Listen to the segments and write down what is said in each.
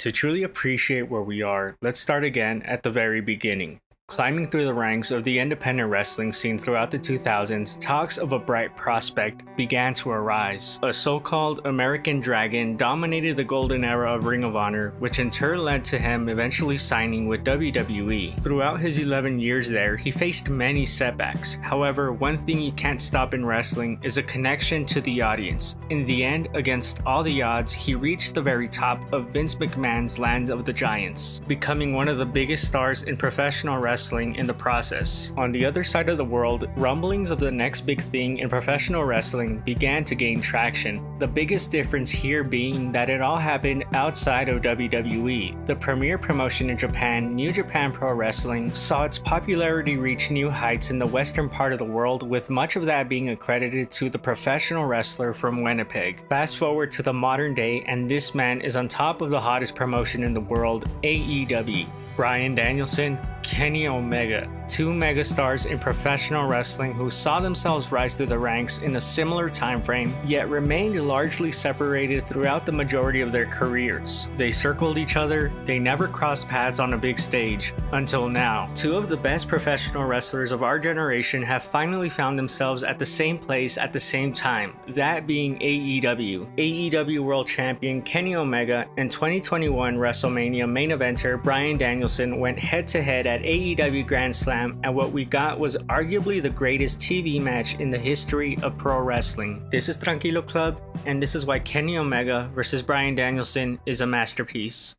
To truly appreciate where we are, let's start again at the very beginning. Climbing through the ranks of the independent wrestling scene throughout the 2000s, talks of a bright prospect began to arise. A so-called American Dragon dominated the golden era of Ring of Honor, which in turn led to him eventually signing with WWE. Throughout his 11 years there, he faced many setbacks. However, one thing you can't stop in wrestling is a connection to the audience. In the end, against all the odds, he reached the very top of Vince McMahon's Land of the Giants, becoming one of the biggest stars in professional wrestling in the process. On the other side of the world, rumblings of the next big thing in professional wrestling began to gain traction. The biggest difference here being that it all happened outside of WWE. The premier promotion in Japan, New Japan Pro Wrestling, saw its popularity reach new heights in the western part of the world, with much of that being accredited to the professional wrestler from Winnipeg. Fast forward to the modern day, and this man is on top of the hottest promotion in the world, AEW. Bryan Danielson, Kenny Omega, two megastars in professional wrestling who saw themselves rise through the ranks in a similar time frame, yet remained largely separated throughout the majority of their careers. They circled each other, they never crossed paths on a big stage, until now. Two of the best professional wrestlers of our generation have finally found themselves at the same place at the same time, that being AEW. AEW World Champion Kenny Omega and 2021 WrestleMania main eventer Bryan Danielson went head-to-head at AEW Grand Slam, and what we got was arguably the greatest TV match in the history of pro wrestling. This is Tranquilo Club, and this is why Kenny Omega vs. Bryan Danielson is a masterpiece.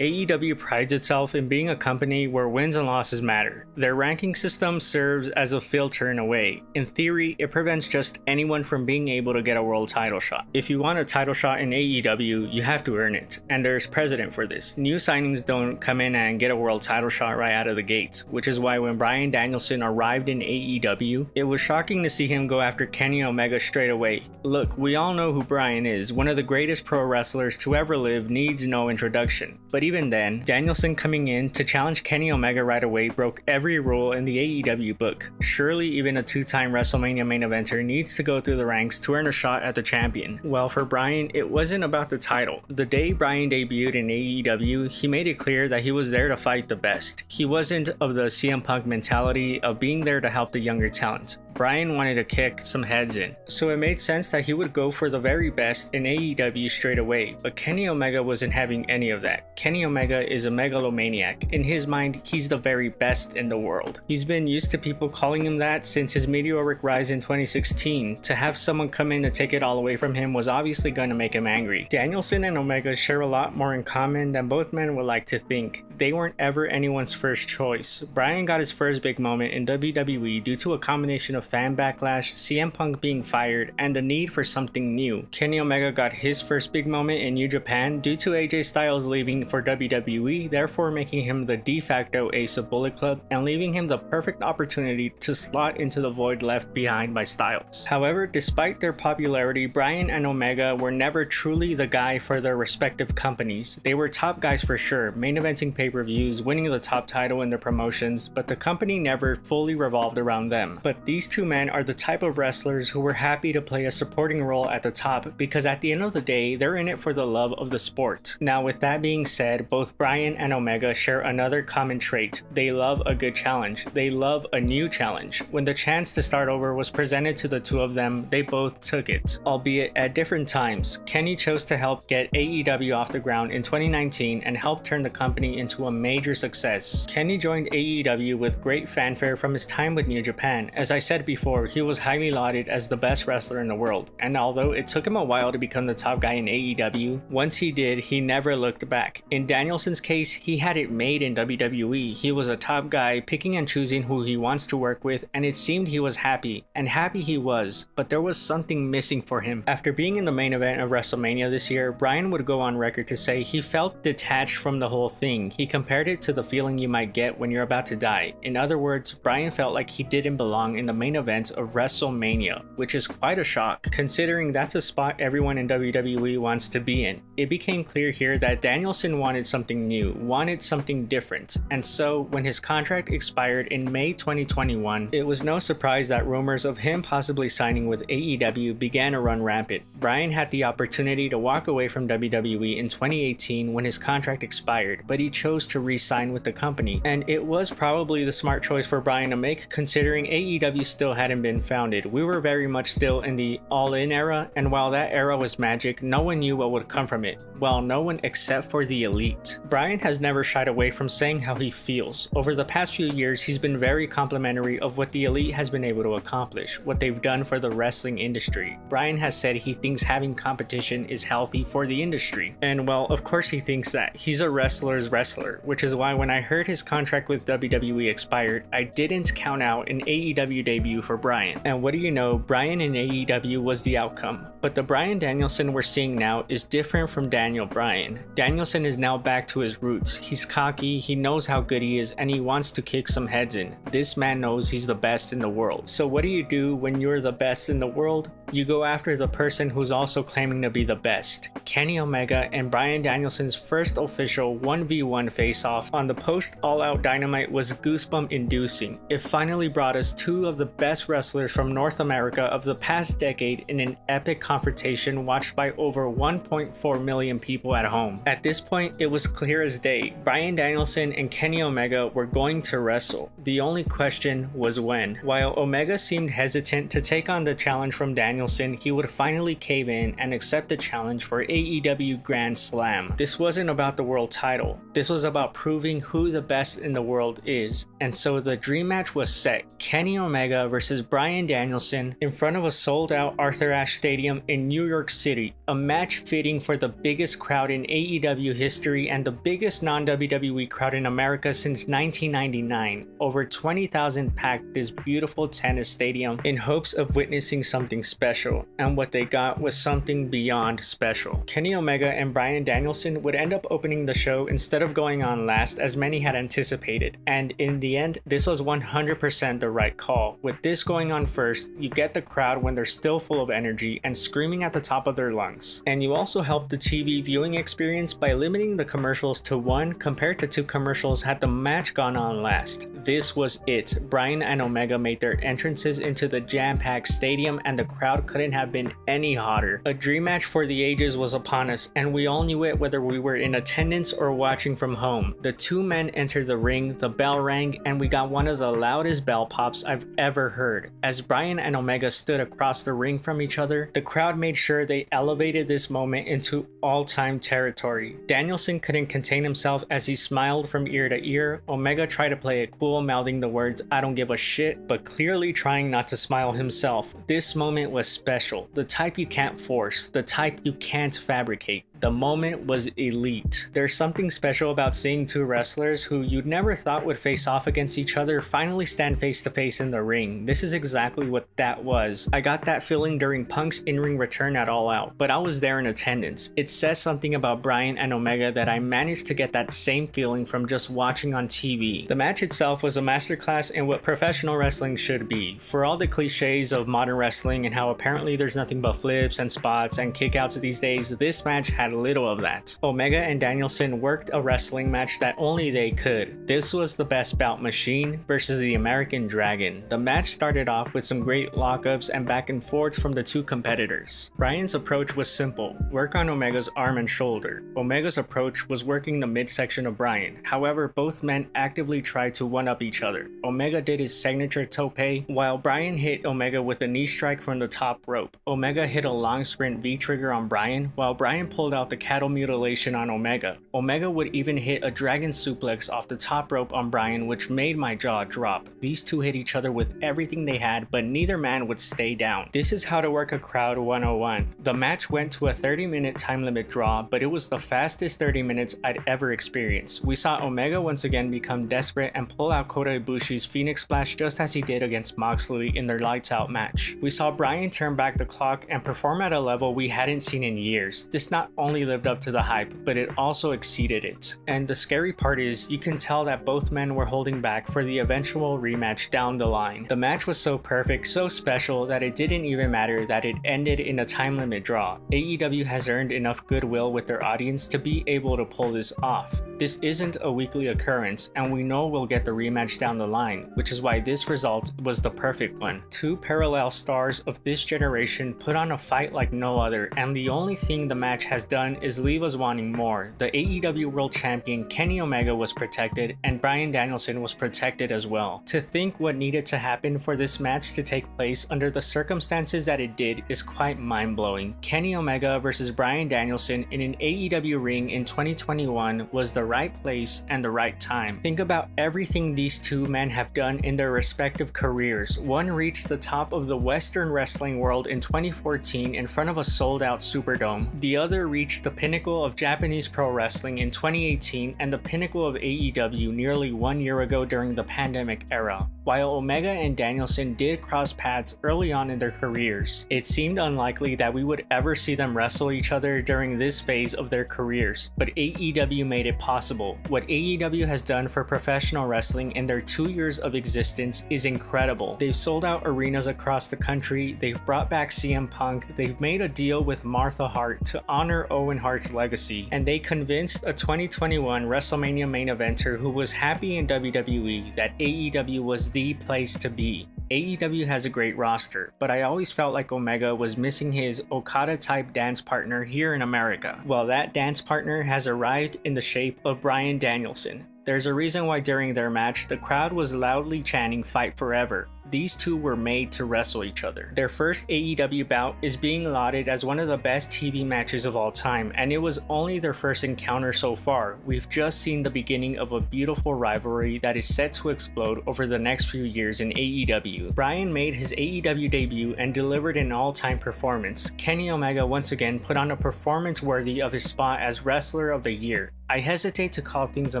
AEW prides itself in being a company where wins and losses matter. Their ranking system serves as a filter in a way. In theory, it prevents just anyone from being able to get a world title shot. If you want a title shot in AEW, you have to earn it, and there's precedent for this. New signings don't come in and get a world title shot right out of the gate, which is why when Bryan Danielson arrived in AEW, it was shocking to see him go after Kenny Omega straight away. Look, we all know who Bryan is. One of the greatest pro wrestlers to ever live needs no introduction. But even then, Danielson coming in to challenge Kenny Omega right away broke every rule in the AEW book. Surely even a two-time WrestleMania main eventer needs to go through the ranks to earn a shot at the champion. Well, for Bryan, it wasn't about the title. The day Bryan debuted in AEW, he made it clear that he was there to fight the best. He wasn't of the CM Punk mentality of being there to help the younger talent. Bryan wanted to kick some heads in, so it made sense that he would go for the very best in AEW straight away, but Kenny Omega wasn't having any of that. Kenny Omega is a megalomaniac. In his mind, he's the very best in the world. He's been used to people calling him that since his meteoric rise in 2016. To have someone come in to take it all away from him was obviously going to make him angry. Danielson and Omega share a lot more in common than both men would like to think. They weren't ever anyone's first choice. Bryan got his first big moment in WWE due to a combination of fan backlash, CM Punk being fired, and the need for something new. Kenny Omega got his first big moment in New Japan due to AJ Styles leaving for WWE, therefore making him the de facto ace of Bullet Club and leaving him the perfect opportunity to slot into the void left behind by Styles. However, despite their popularity, Bryan and Omega were never truly the guy for their respective companies. They were top guys for sure, main eventing pay-per-views, winning the top title in their promotions, but the company never fully revolved around them. But these two men are the type of wrestlers who were happy to play a supporting role at the top, because at the end of the day, they're in it for the love of the sport. Now, with that being said, both Bryan and Omega share another common trait. They love a good challenge. They love a new challenge. When the chance to start over was presented to the two of them, they both took it, albeit at different times. Kenny chose to help get AEW off the ground in 2019 and help turn the company into a major success. Kenny joined AEW with great fanfare from his time with New Japan. As I said before, he was highly lauded as the best wrestler in the world, and although it took him a while to become the top guy in AEW, once he did, he never looked back. In Danielson's case, he had it made in WWE. He was a top guy, picking and choosing who he wants to work with, and it seemed he was happy, and happy he was, but there was something missing for him. After being in the main event of WrestleMania this year, Bryan would go on record to say he felt detached from the whole thing. He compared it to the feeling you might get when you're about to die. In other words, Bryan felt like he didn't belong in the main main event of WrestleMania, which is quite a shock, considering that's a spot everyone in WWE wants to be in. It became clear here that Danielson wanted something new, wanted something different, and so when his contract expired in May 2021, it was no surprise that rumors of him possibly signing with AEW began to run rampant. Bryan had the opportunity to walk away from WWE in 2018 when his contract expired, but he chose to re-sign with the company, and it was probably the smart choice for Bryan to make, considering AEW still hadn't been founded. We were very much still in the all-in era, and while that era was magic, no one knew what would come from it. Well, no one except for the elite. Bryan has never shied away from saying how he feels. Over the past few years, he's been very complimentary of what the elite has been able to accomplish, what they've done for the wrestling industry. Bryan has said he thinks having competition is healthy for the industry. And well, of course he thinks that. He's a wrestler's wrestler, which is why when I heard his contract with WWE expired, I didn't count out an AEW debut for Bryan. And what do you know, Bryan in AEW was the outcome. But the Bryan Danielson we're seeing now is different from Daniel Bryan. Danielson is now back to his roots. He's cocky, he knows how good he is, and he wants to kick some heads in. This man knows he's the best in the world. So what do you do when you're the best in the world? You go after the person who's also claiming to be the best. Kenny Omega and Bryan Danielson's first official 1v1 face-off on the post All Out Dynamite was goosebump inducing. It finally brought us two of the best wrestlers from North America of the past decade in an epic confrontation watched by over 1.4 million people at home. At this point, it was clear as day. Bryan Danielson and Kenny Omega were going to wrestle. The only question was when. While Omega seemed hesitant to take on the challenge from Danielson, he would finally cave in and accept the challenge for AEW Grand Slam. This wasn't about the world title. This was about proving who the best in the world is. And so the dream match was set. Kenny Omega versus Bryan Danielson in front of a sold-out Arthur Ashe Stadium in New York City. A match fitting for the biggest crowd in AEW history and the biggest non-WWE crowd in America since 1999. Over 20,000 packed this beautiful tennis stadium in hopes of witnessing something special, and what they got was something beyond special. Kenny Omega and Bryan Danielson would end up opening the show instead of going on last as many had anticipated, and in the end this was 100% the right call. With this going on first, you get the crowd when they're still full of energy and screaming at the top of their lungs, and you also help the TV viewing experience by limiting the commercials to one compared to 2 commercials had the match gone on last. This was it. Bryan and Omega made their entrances into the jam-packed stadium and the crowd couldn't have been any hotter. A dream match for the ages was upon us, and we all knew it whether we were in attendance or watching from home. The two men entered the ring, the bell rang, and we got one of the loudest bell pops I've ever heard. As Bryan and Omega stood across the ring from each other, the crowd made sure they elevated this moment into all-time territory. Danielson couldn't contain himself as he smiled from ear to ear. Omega tried to play it cool, mouthing the words "I don't give a shit," but clearly trying not to smile himself. This moment was special, the type you can't force, the type you can't fabricate. The moment was elite. There's something special about seeing two wrestlers who you'd never thought would face off against each other finally stand face to face in the ring. This is exactly what that was. I got that feeling during Punk's in-ring return at All Out, but I was there in attendance. It says something about Bryan and Omega that I managed to get that same feeling from just watching on TV. The match itself was a masterclass in what professional wrestling should be. For all the cliches of modern wrestling and how apparently there's nothing but flips and spots and kickouts these days, this match had little of that. Omega and Danielson worked a wrestling match that only they could. This was the best bout Machine versus the American Dragon. The match started off with some great lockups and back and forths from the two competitors. Bryan's approach was simple, work on Omega's arm and shoulder. Omega's approach was working the midsection of Bryan. However, both men actively tried to one-up each other. Omega did his signature tope, while Bryan hit Omega with a knee strike from the top rope. Omega hit a long sprint V-trigger on Bryan, while Bryan pulled out the cattle mutilation on Omega. Omega would even hit a dragon suplex off the top rope on Bryan, which made my jaw drop. These two hit each other with everything they had, but neither man would stay down. This is how to work a crowd 101. The match went to a 30-minute time limit draw, but it was the fastest 30 minutes I'd ever experienced. We saw Omega once again become desperate and pull out Kota Ibushi's Phoenix Splash just as he did against Moxley in their Lights Out match. We saw Bryan turn back the clock and perform at a level we hadn't seen in years. This not only lived up to the hype, but it also exceeded it. And the scary part is, you can tell that both men were holding back for the eventual rematch down the line. The match was so perfect, so special, that it didn't even matter that it ended in a time limit draw. AEW has earned enough goodwill with their audience to be able to pull this off. This isn't a weekly occurrence, and we know we'll get the rematch down the line, which is why this result was the perfect one. Two parallel stars of this generation put on a fight like no other, and the only thing the match has done is leave us wanting more. The AEW World Champion Kenny Omega was protected, and Bryan Danielson was protected as well. To think what needed to happen for this match to take place under the circumstances that it did is quite mind-blowing. Kenny Omega versus Bryan Danielson in an AEW ring in 2021 was the right place and the right time. Think about everything these two men have done in their respective careers. One reached the top of the Western wrestling world in 2014 in front of a sold-out Superdome. The other reached the pinnacle of Japanese pro wrestling in 2018 and the pinnacle of AEW nearly 1 year ago during the pandemic era. While Omega and Danielson did cross paths early on in their careers, it seemed unlikely that we would ever see them wrestle each other during this phase of their careers, but AEW made it possible. What AEW has done for professional wrestling in their 2 years of existence is incredible. They've sold out arenas across the country, they've brought back CM Punk, they've made a deal with Martha Hart to honor Owen Hart's legacy, and they convinced a 2021 WrestleMania main eventer who was happy in WWE that AEW was the place to be. AEW has a great roster, but I always felt like Omega was missing his Okada-type dance partner here in America. Well, that dance partner has arrived in the shape of Bryan Danielson. There's a reason why during their match, the crowd was loudly chanting "Fight Forever." These two were made to wrestle each other. Their first AEW bout is being lauded as one of the best TV matches of all time, and it was only their first encounter so far. We've just seen the beginning of a beautiful rivalry that is set to explode over the next few years in AEW. Bryan made his AEW debut and delivered an all-time performance. Kenny Omega once again put on a performance worthy of his spot as Wrestler of the Year. I hesitate to call things a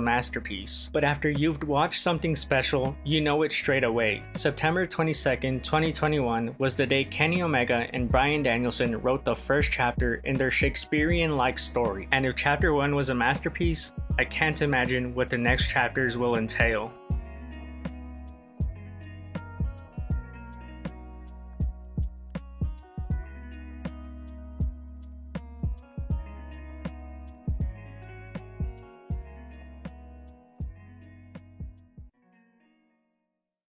masterpiece, but after you've watched something special, you know it straight away. September 22nd, 2021 was the day Kenny Omega and Bryan Danielson wrote the first chapter in their Shakespearean-like story. And if chapter 1 was a masterpiece, I can't imagine what the next chapters will entail.